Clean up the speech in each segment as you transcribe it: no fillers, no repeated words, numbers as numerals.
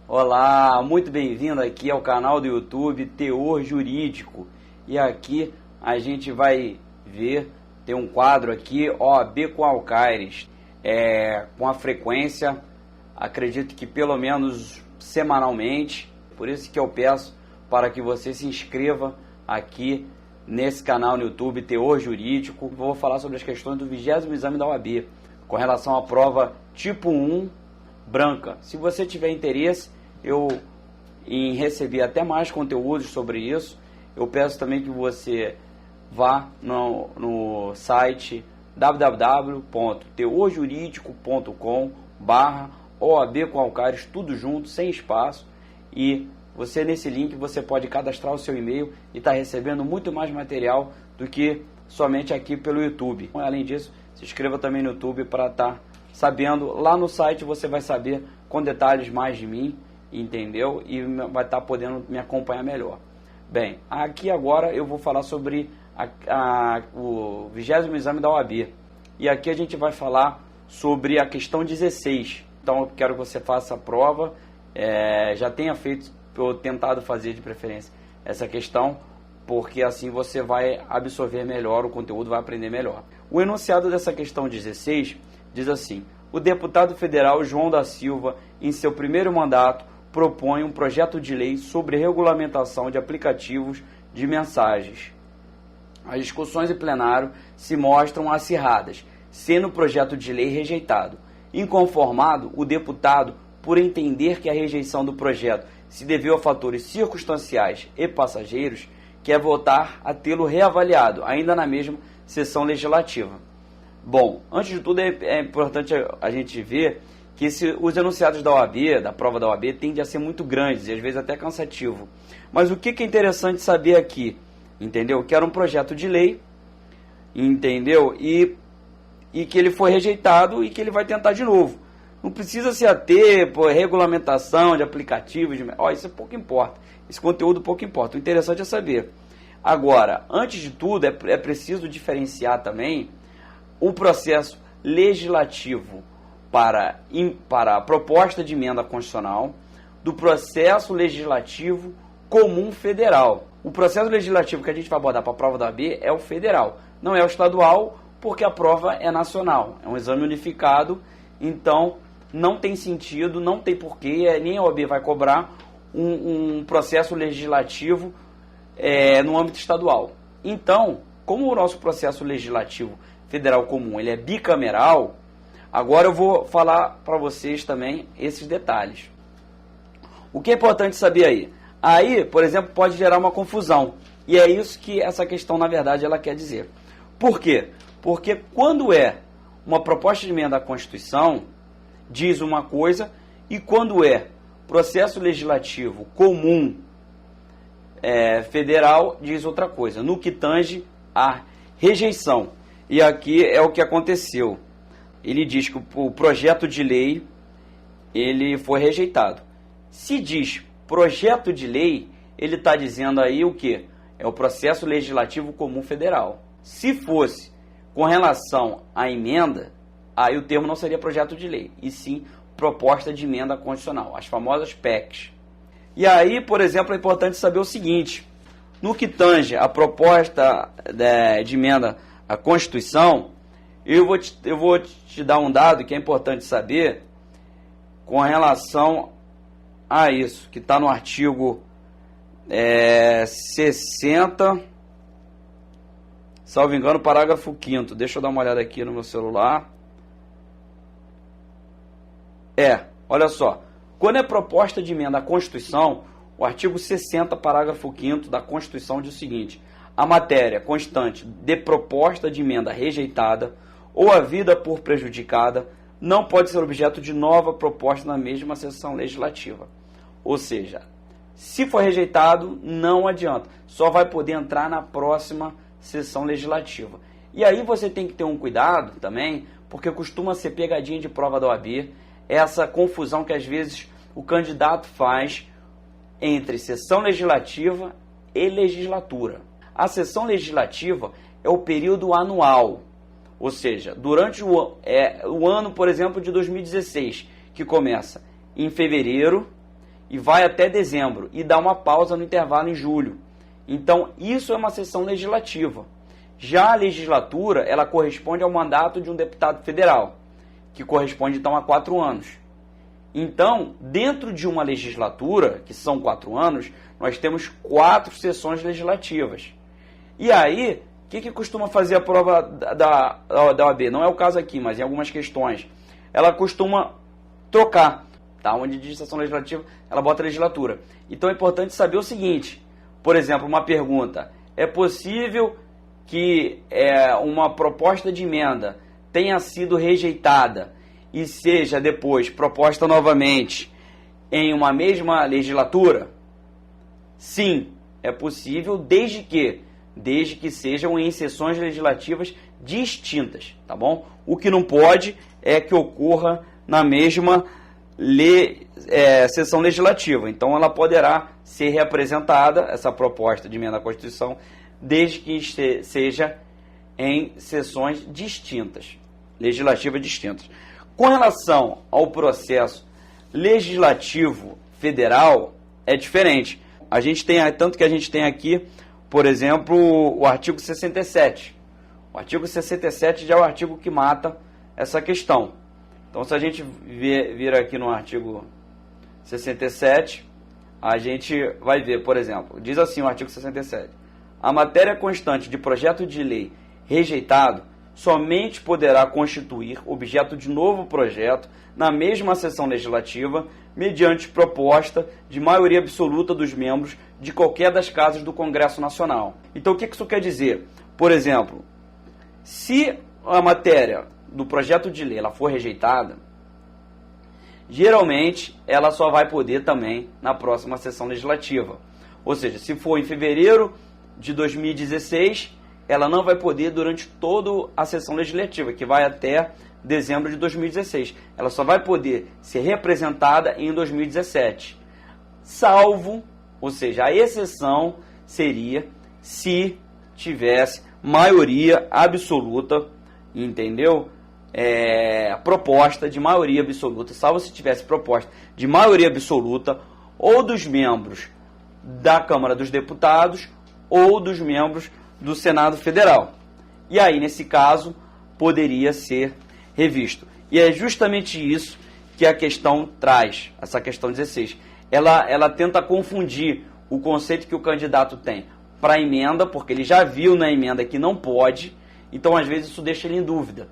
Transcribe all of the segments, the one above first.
Olá, muito bem-vindo aqui ao canal do YouTube Teor Jurídico. E aqui a gente vai ver, tem um quadro aqui, OAB com Alcaires, com a frequência, acredito que pelo menos semanalmente. Por isso que eu peço para que você se inscreva aqui nesse canal no YouTube Teor Jurídico. Vou falar sobre as questões do 20º exame da OAB, com relação à prova tipo 1 branca. Se você tiver interesse em receber até mais conteúdos sobre isso, eu peço também que você vá no site www.teorjuridico.com/OAB com Alcaires, tudo junto, sem espaço, e você nesse link você pode cadastrar o seu e-mail e estar recebendo muito mais material do que somente aqui pelo YouTube. Além disso, se inscreva também no YouTube para estar sabendo. Lá no site você vai saber com detalhes mais de mim, entendeu? E vai estar podendo me acompanhar melhor. Bem, aqui agora eu vou falar sobre o 20º exame da OAB. E aqui a gente vai falar sobre a questão 16. Então eu quero que você faça a prova, já tenha feito ou tentado fazer de preferência essa questão, porque assim você vai absorver melhor o conteúdo, vai aprender melhor. O enunciado dessa questão 16 diz assim: o deputado federal João da Silva, em seu primeiro mandato, propõe um projeto de lei sobre regulamentação de aplicativos de mensagens. As discussões em plenário se mostram acirradas, sendo o projeto de lei rejeitado. Inconformado, o deputado, por entender que a rejeição do projeto se deveu a fatores circunstanciais e passageiros, quer votar a tê-lo reavaliado, ainda na mesma sessão legislativa. Bom, antes de tudo é importante a gente ver que os enunciados da OAB, da prova da OAB, tendem a ser muito grandes e às vezes até cansativo. Mas o que é interessante saber aqui, entendeu? Que era um projeto de lei, entendeu? E que ele foi rejeitado e que ele vai tentar de novo. Não precisa se ater por regulamentação de aplicativos, isso pouco importa. Esse conteúdo pouco importa. O interessante é saber. Agora, antes de tudo, é preciso diferenciar também o processo legislativo para a proposta de emenda constitucional do processo legislativo comum federal. O processo legislativo que a gente vai abordar para a prova da OAB é o federal, não é o estadual, porque a prova é nacional, é um exame unificado, então não tem sentido, não tem porquê, nem a OAB vai cobrar um processo legislativo no âmbito estadual. Então, como o nosso processo legislativo federal comum ele é bicameral, agora eu vou falar para vocês também esses detalhes. O que é importante saber aí? Aí, por exemplo, pode gerar uma confusão. E é isso que essa questão, na verdade, ela quer dizer. Por quê? Porque quando é uma proposta de emenda à Constituição, diz uma coisa, e quando é processo legislativo comum federal, diz outra coisa, no que tange à rejeição. E aqui é o que aconteceu. Ele diz que o projeto de lei ele foi rejeitado. Se diz projeto de lei, ele está dizendo aí o quê? É o processo legislativo comum federal. Se fosse com relação à emenda, aí o termo não seria projeto de lei, e sim proposta de emenda constitucional, as famosas PECs. E aí, por exemplo, é importante saber o seguinte: no que tange a proposta de emenda à Constituição, eu vou te dar um dado que é importante saber com relação a isso, que está no artigo 60, salvo engano, parágrafo 5º. Deixa eu dar uma olhada aqui no meu celular. Olha só. Quando é proposta de emenda à Constituição, o artigo 60, parágrafo 5º da Constituição diz o seguinte: a matéria constante de proposta de emenda rejeitada ou havida por prejudicada não pode ser objeto de nova proposta na mesma sessão legislativa. Ou seja, se for rejeitado, não adianta. Só vai poder entrar na próxima sessão legislativa. E aí você tem que ter um cuidado também, porque costuma ser pegadinha de prova da OAB, essa confusão que às vezes o candidato faz entre sessão legislativa e legislatura. A sessão legislativa é o período anual, ou seja, durante o ano, por exemplo, de 2016, que começa em fevereiro e vai até dezembro e dá uma pausa no intervalo em julho. Então, isso é uma sessão legislativa. Já a legislatura, ela corresponde ao mandato de um deputado federal, que corresponde então a 4 anos. Então, dentro de uma legislatura, que são 4 anos, nós temos 4 sessões legislativas. E aí, o que costuma fazer a prova da OAB? Não é o caso aqui, mas em algumas questões. Ela costuma trocar, tá? Onde diz sessão legislativa, ela bota legislatura. Então é importante saber o seguinte, por exemplo, uma pergunta: é possível que uma proposta de emenda tenha sido rejeitada e seja depois proposta novamente em uma mesma legislatura? Sim, é possível, desde que sejam em sessões legislativas distintas, tá bom? O que não pode é que ocorra na mesma sessão legislativa. Então ela poderá ser reapresentada, essa proposta de emenda à Constituição, desde que seja em sessões distintas, legislativas distintas. Com relação ao processo legislativo federal, é diferente. Tanto que a gente tem aqui, por exemplo, o artigo 67. O artigo 67 já é o artigo que mata essa questão. Então, se a gente vir aqui no artigo 67, a gente vai ver, por exemplo, diz assim o artigo 67: a matéria constante de projeto de lei rejeitado somente poderá constituir objeto de novo projeto na mesma sessão legislativa, mediante proposta de maioria absoluta dos membros de qualquer das casas do Congresso Nacional. Então, o que isso quer dizer? Por exemplo, se a matéria do projeto de lei ela for rejeitada, geralmente ela só vai poder também na próxima sessão legislativa. Ou seja, se for em fevereiro de 2016, ela não vai poder durante toda a sessão legislativa, que vai até dezembro de 2016. Ela só vai poder ser representada em 2017. Salvo, ou seja, a exceção seria se tivesse maioria absoluta, entendeu? Proposta de maioria absoluta, salvo se tivesse proposta de maioria absoluta ou dos membros da Câmara dos Deputados ou dos membros do Senado Federal. E aí, nesse caso, poderia ser revisto. E é justamente isso que a questão traz, essa questão 16. Ela tenta confundir o conceito que o candidato tem para a emenda, porque ele já viu na emenda que não pode, então às vezes isso deixa ele em dúvida.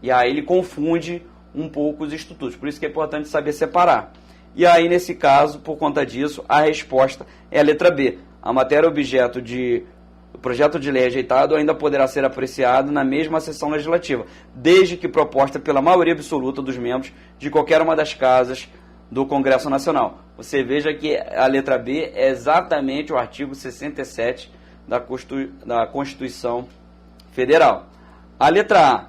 E aí ele confunde um pouco os institutos, por isso que é importante saber separar. E aí, nesse caso, por conta disso, a resposta é a letra B. A matéria objeto do projeto de lei rejeitado ainda poderá ser apreciado na mesma sessão legislativa, desde que proposta pela maioria absoluta dos membros de qualquer uma das casas do Congresso Nacional. Você veja que a letra B é exatamente o artigo 67 da Constituição Federal. A letra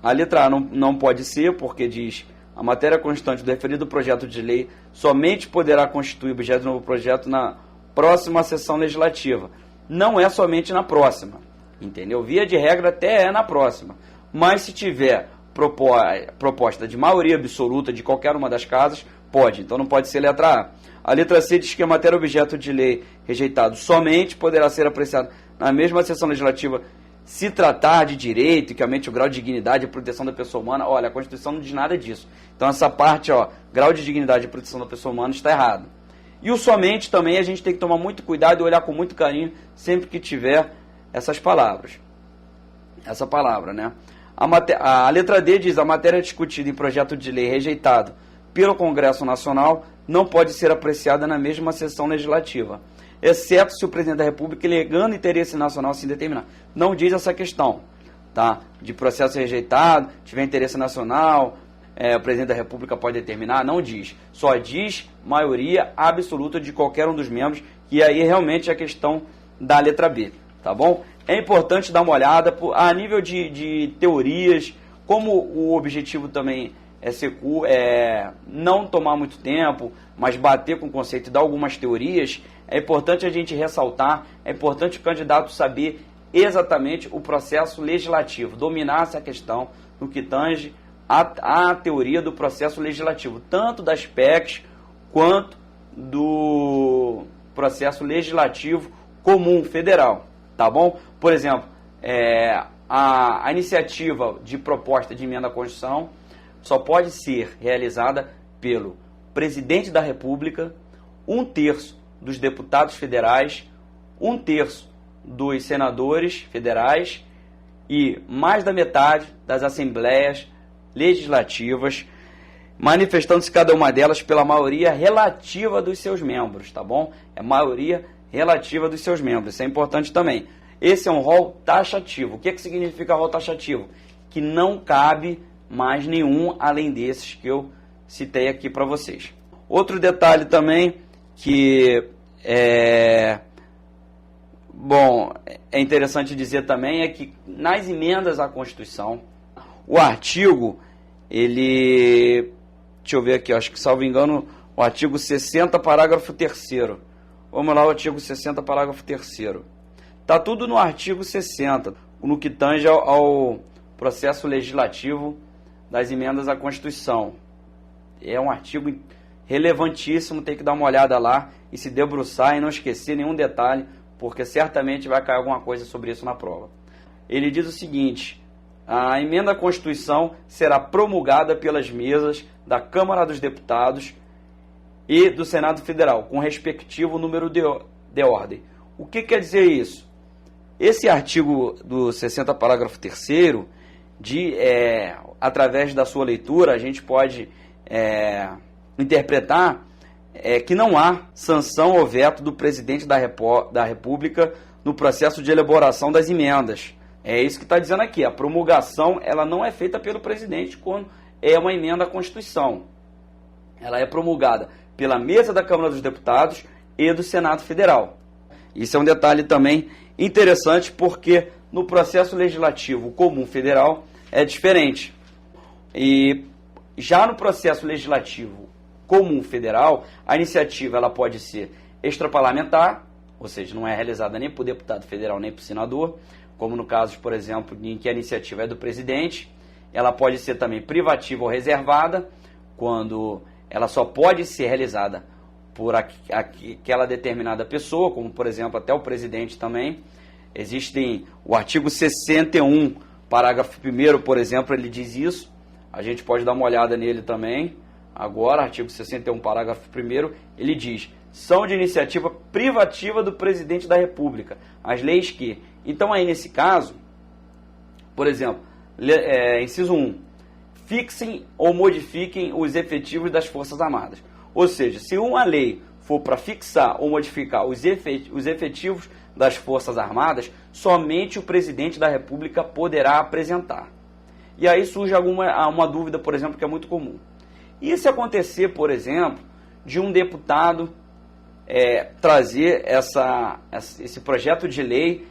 A não pode ser, porque diz: a matéria constante do referido projeto de lei somente poderá constituir objeto de novo projeto na próxima sessão legislativa. Não é somente na próxima, entendeu? Via de regra até é na próxima. Mas se tiver proposta de maioria absoluta de qualquer uma das casas, pode. Então não pode ser letra A. A letra C diz que a matéria objeto de lei rejeitado somente poderá ser apreciada na mesma sessão legislativa se tratar de direito, que aumente o grau de dignidade e proteção da pessoa humana. Olha, a Constituição não diz nada disso. Então essa parte, grau de dignidade e proteção da pessoa humana, está errado. E o somente também a gente tem que tomar muito cuidado e olhar com muito carinho sempre que tiver essas palavras. Essa palavra, né? A letra D diz: a matéria discutida em projeto de lei rejeitado pelo Congresso Nacional não pode ser apreciada na mesma sessão legislativa, exceto se o Presidente da República, alegando interesse nacional, assim determinar. Não diz essa questão, tá? De processo rejeitado, tiver interesse nacional, o Presidente da República pode determinar, não diz. Só diz maioria absoluta de qualquer um dos membros, que aí realmente é a questão da letra B, tá bom? É importante dar uma olhada a nível de teorias, como o objetivo também é não tomar muito tempo, mas bater com o conceito e dar algumas teorias. É importante a gente ressaltar, é importante o candidato saber exatamente o processo legislativo, dominar essa questão no que tange a teoria do processo legislativo, tanto das PECs quanto do processo legislativo comum federal, tá bom? Por exemplo, a iniciativa de proposta de emenda à Constituição só pode ser realizada pelo presidente da República, 1/3 dos deputados federais, 1/3 dos senadores federais e mais da metade das assembleias legislativas, manifestando-se cada uma delas pela maioria relativa dos seus membros, tá bom? É maioria relativa dos seus membros, isso é importante também. Esse é um rol taxativo. O que significa rol taxativo? Que não cabe mais nenhum além desses que eu citei aqui para vocês. Outro detalhe também que é interessante dizer também é que nas emendas à Constituição, o artigo, deixa eu ver aqui, acho que salvo engano, o artigo 60, parágrafo 3º. Vamos lá, o artigo 60, parágrafo 3º. Está tudo no artigo 60, no que tange ao processo legislativo das emendas à Constituição. É um artigo relevantíssimo, tem que dar uma olhada lá e se debruçar e não esquecer nenhum detalhe, porque certamente vai cair alguma coisa sobre isso na prova. Ele diz o seguinte: a emenda à Constituição será promulgada pelas mesas da Câmara dos Deputados e do Senado Federal, com respectivo número de ordem. O que quer dizer isso? Esse artigo do 60, parágrafo 3º, através da sua leitura, a gente pode interpretar que não há sanção ou veto do presidente da República no processo de elaboração das emendas. É isso que está dizendo aqui. A promulgação ela não é feita pelo presidente quando é uma emenda à Constituição. Ela é promulgada pela mesa da Câmara dos Deputados e do Senado Federal. Isso é um detalhe também interessante, porque no processo legislativo comum federal é diferente. E já no processo legislativo comum federal, a iniciativa ela pode ser extraparlamentar, ou seja, não é realizada nem por deputado federal nem por senador, como no caso, por exemplo, em que a iniciativa é do presidente. Ela pode ser também privativa ou reservada, quando ela só pode ser realizada por aquela determinada pessoa, como, por exemplo, até o presidente também. Existem o artigo 61, parágrafo 1º, por exemplo, ele diz isso. A gente pode dar uma olhada nele também. Agora, artigo 61, parágrafo 1º, ele diz: são de iniciativa privativa do presidente da República as leis que... Então, aí, nesse caso, por exemplo, inciso 1, fixem ou modifiquem os efetivos das Forças Armadas. Ou seja, se uma lei for para fixar ou modificar os efetivos das Forças Armadas, somente o presidente da República poderá apresentar. E aí surge uma dúvida, por exemplo, que é muito comum. E se acontecer, por exemplo, de um deputado trazer esse projeto de lei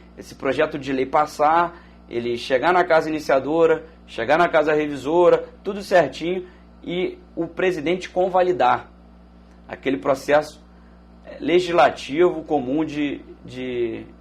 passar, ele chegar na casa iniciadora, chegar na casa revisora, tudo certinho, e o presidente convalidar aquele processo legislativo comum de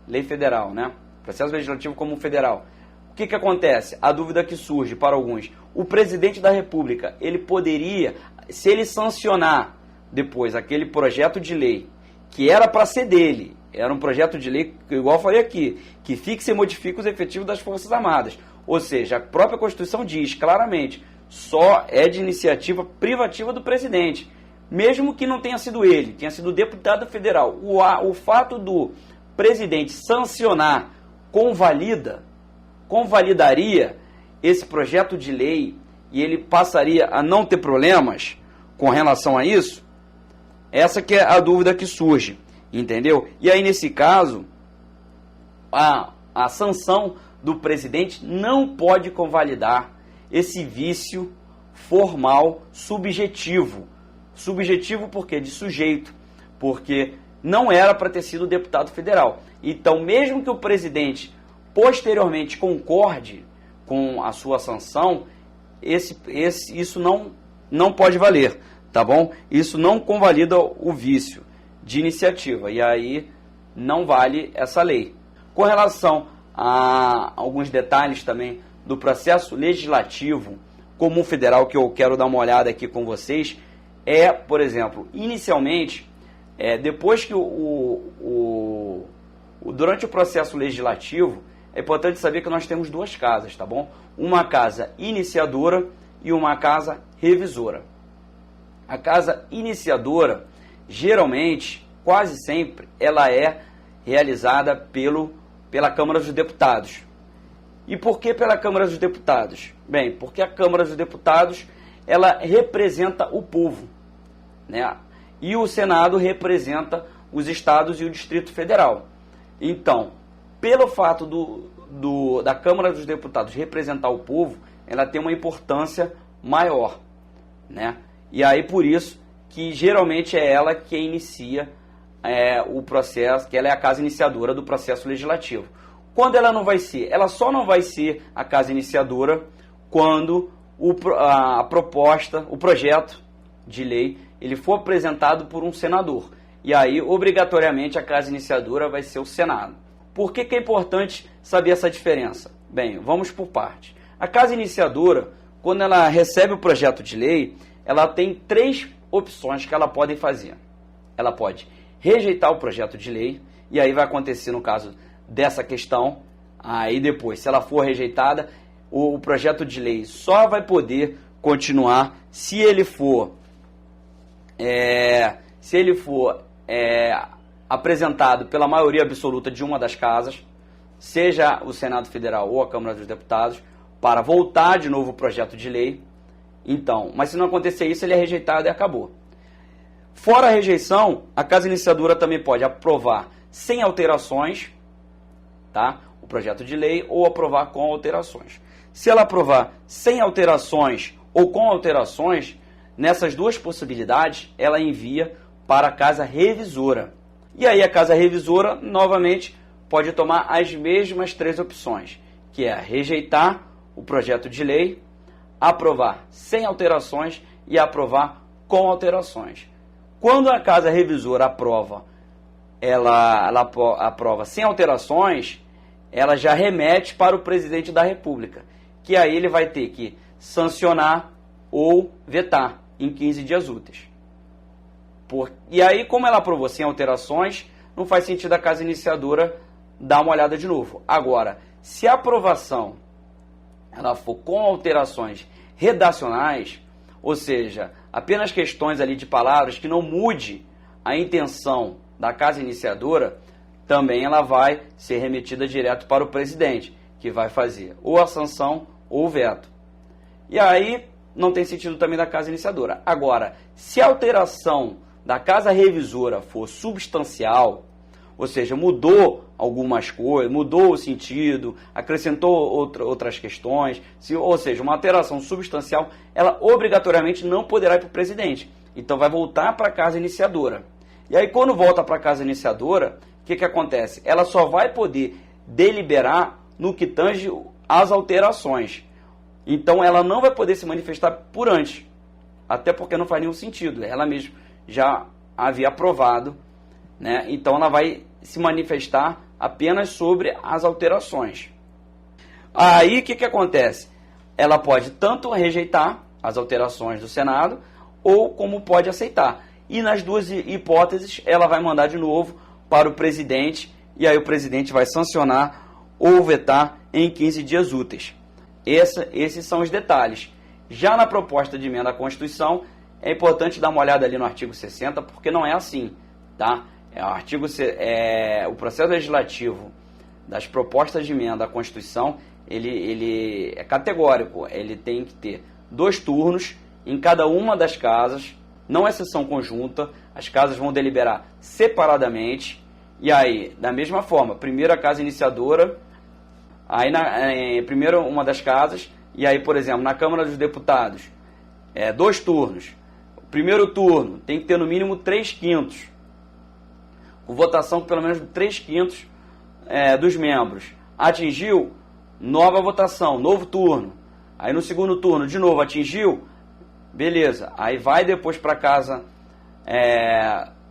lei federal, né? Processo legislativo comum federal. O que acontece? A dúvida que surge para alguns: o presidente da República, ele poderia, se ele sancionar depois aquele projeto de lei, que era para ser dele, era um projeto de lei, igual eu falei aqui, que fixa e modifica os efetivos das Forças Armadas. Ou seja, a própria Constituição diz claramente, só é de iniciativa privativa do presidente. Mesmo que não tenha sido ele, tenha sido deputado federal, o fato do presidente sancionar convalidaria esse projeto de lei e ele passaria a não ter problemas com relação a isso. Essa que é a dúvida que surge, entendeu? E aí, nesse caso, a sanção do presidente não pode convalidar esse vício formal subjetivo. Subjetivo por quê? De sujeito, porque não era para ter sido deputado federal. Então, mesmo que o presidente posteriormente concorde com a sua sanção, isso não pode valer, tá bom? Isso não convalida o vício de iniciativa, e aí não vale essa lei. Com relação a alguns detalhes também do processo legislativo comum federal, que eu quero dar uma olhada aqui com vocês, por exemplo, inicialmente, depois que durante o processo legislativo, é importante saber que nós temos duas casas, tá bom? Uma casa iniciadora e uma casa revisora. A casa iniciadora, geralmente, quase sempre, ela é realizada pela Câmara dos Deputados. E por que pela Câmara dos Deputados? Bem, porque a Câmara dos Deputados, ela representa o povo, né? E o Senado representa os estados e o Distrito Federal. Então, pelo fato da Câmara dos Deputados representar o povo, ela tem uma importância maior, né? E aí, por isso, que geralmente é ela que inicia o processo, que ela é a casa iniciadora do processo legislativo. Quando ela não vai ser? Ela só não vai ser a casa iniciadora quando a proposta, o projeto de lei, ele for apresentado por um senador. E aí, obrigatoriamente, a casa iniciadora vai ser o Senado. Por que é importante saber essa diferença? Bem, vamos por partes. A casa iniciadora, quando ela recebe o projeto de lei, ela tem 3 opções que ela pode fazer. Ela pode rejeitar o projeto de lei, e aí vai acontecer no caso dessa questão. Aí depois, se ela for rejeitada, o projeto de lei só vai poder continuar se ele for apresentado pela maioria absoluta de uma das casas, seja o Senado Federal ou a Câmara dos Deputados, para voltar de novo o projeto de lei. Então, mas se não acontecer isso, ele é rejeitado e acabou. Fora a rejeição, a casa iniciadora também pode aprovar sem alterações, tá? O projeto de lei, ou aprovar com alterações. Se ela aprovar sem alterações ou com alterações, nessas duas possibilidades, ela envia para a casa revisora. E aí a casa revisora, novamente, pode tomar as mesmas 3 opções, que é rejeitar o projeto de lei, aprovar sem alterações e aprovar com alterações. Quando a casa revisora aprova, ela aprova sem alterações, ela já remete para o presidente da República, que aí ele vai ter que sancionar ou vetar em 15 dias úteis. E aí, como ela aprovou sem alterações, não faz sentido a casa iniciadora dar uma olhada de novo. Agora, se a aprovação ela for com alterações redacionais, ou seja, apenas questões ali de palavras que não mude a intenção da casa iniciadora, também ela vai ser remetida direto para o presidente, que vai fazer ou a sanção ou o veto. E aí não tem sentido também da casa iniciadora. Agora, se a alteração da casa revisora for substancial, ou seja, mudou algumas coisas, mudou o sentido, acrescentou outras questões, ou seja, uma alteração substancial, ela obrigatoriamente não poderá ir para o presidente. Então vai voltar para a casa iniciadora. E aí quando volta para a casa iniciadora, o que acontece? Ela só vai poder deliberar no que tange as alterações. Então ela não vai poder se manifestar por antes, até porque não faz nenhum sentido. Ela mesma já havia aprovado, né? Então ela vai se manifestar apenas sobre as alterações. Aí o que acontece? Ela pode tanto rejeitar as alterações do Senado, ou como pode aceitar. E nas duas hipóteses, ela vai mandar de novo para o presidente, e aí o presidente vai sancionar ou vetar em 15 dias úteis. Esses são os detalhes. Já na proposta de emenda à Constituição, é importante dar uma olhada ali no artigo 60, porque não é assim, tá? O processo legislativo das propostas de emenda à Constituição, ele é categórico. Ele tem que ter 2 turnos em cada uma das casas, não é sessão conjunta, as casas vão deliberar separadamente, e aí, da mesma forma, primeiro a casa iniciadora, primeiro uma das casas, e aí, por exemplo, na Câmara dos Deputados, 2 turnos. O primeiro turno tem que ter no mínimo 3/5, com votação pelo menos de 3/5 dos membros. Atingiu, nova votação, novo turno. Aí no segundo turno, de novo, atingiu, beleza. Aí vai depois para casa,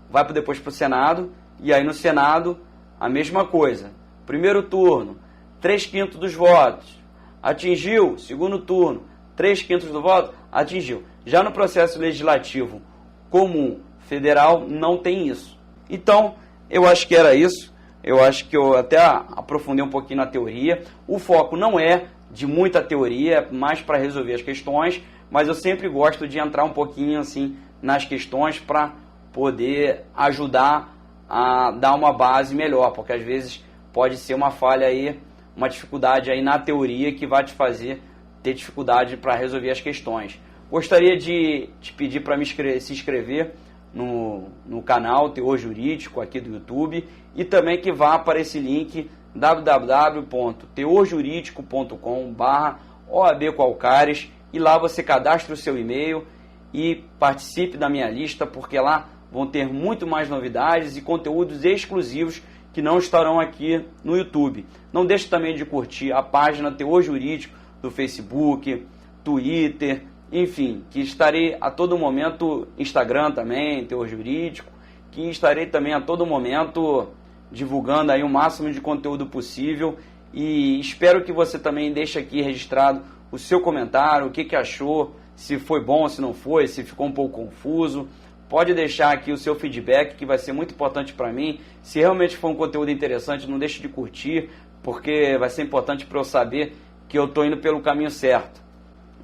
vai depois para o Senado, e aí no Senado a mesma coisa. Primeiro turno, 3/5 dos votos. Atingiu, segundo turno, 3/5 do voto, atingiu. Já no processo legislativo comum federal não tem isso. Então, eu acho que era isso. Eu acho que eu até aprofundei um pouquinho na teoria. O foco não é de muita teoria, é mais para resolver as questões, mas eu sempre gosto de entrar um pouquinho assim nas questões para poder ajudar a dar uma base melhor, porque às vezes pode ser uma falha aí, uma dificuldade aí na teoria que vai te fazer ter dificuldade para resolver as questões. Gostaria de te pedir para se inscrever no canal Teor Jurídico aqui do YouTube e também que vá para esse link www.teorjuridico.com/OAB Qualcares e lá você cadastra o seu e-mail e participe da minha lista, porque lá vão ter muito mais novidades e conteúdos exclusivos que não estarão aqui no YouTube. Não deixe também de curtir a página Teor Jurídico do Facebook, Twitter, enfim, que estarei a todo momento, Instagram também, Teor Jurídico, que estarei também a todo momento divulgando aí o máximo de conteúdo possível e espero que você também deixe aqui registrado o seu comentário, o que achou, se foi bom, se não foi, se ficou um pouco confuso. Pode deixar aqui o seu feedback, que vai ser muito importante para mim. Se realmente for um conteúdo interessante, não deixe de curtir, porque vai ser importante para eu saber que eu estou indo pelo caminho certo.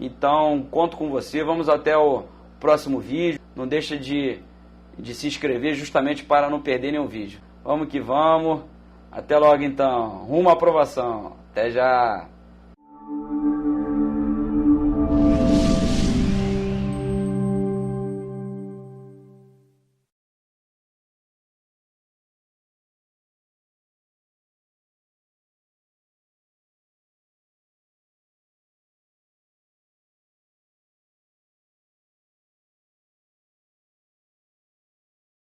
Então, conto com você. Vamos até o próximo vídeo. Não deixe de se inscrever justamente para não perder nenhum vídeo. Vamos que vamos. Até logo então. Rumo à aprovação. Até já.